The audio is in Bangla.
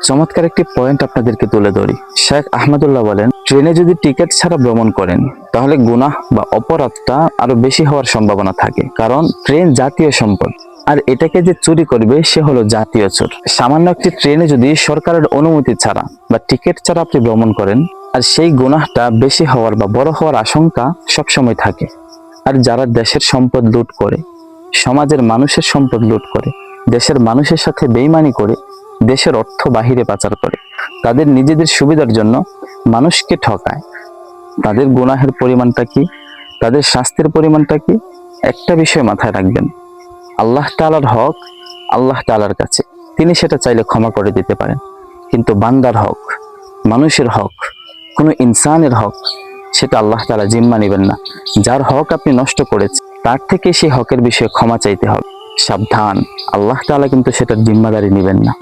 চমৎকার একটি পয়েন্ট আপনাদেরকে তুলে ধরি। শেখ আহমদুল্লাহ বলেন, ট্রেনে যদি টিকিট ছাড়া ভ্রমণ করেন তাহলে গুনাহ বা অপরাধটা আরো বেশি হওয়ার সম্ভাবনা থাকে, কারণ ট্রেন জাতীয় সম্পদ, আর এটাকে যে চুরি করবে সে হলো জাতীয় চোর। সামান্য একটি ট্রেনে যদি সরকারের অনুমতি ছাড়া বা টিকিট ছাড়া আপনি ভ্রমণ করেন, আর সেই গুনাহটা বেশি হওয়ার বা বড় হওয়ার আশঙ্কা সবসময় থাকে। আর যারা দেশের সম্পদ লুট করে, সমাজের মানুষের সম্পদ লুট করে, দেশের মানুষের সাথে বেইমানি করে, দেশের অর্থ বাহিরে পাচার করে, তাদের নিজেদের সুবিধার জন্য মানুষকে ঠকায়, তাদের গুনাহের পরিমাণটা কি, তাদের শাস্তির পরিমাণটা কি? একটা বিষয় মাথায় রাখবেন, আল্লাহ তাআলার হক আল্লাহ তাআলার কাছে, তিনি সেটা চাইলে ক্ষমা করে দিতে পারেন। কিন্তু বান্দার হক, মানুষের হক, কোনো ইনসানের হক, সেটা আল্লাহ তাআলা জিম্মা নেবেন না। যার হক আপনি নষ্ট করেছেন তার থেকে সেই হকের বিষয়ে ক্ষমা চাইতে হবে। সাবধান, আল্লাহ তাআলা কিন্তু সেটার জিম্মাদারি নেবেন না।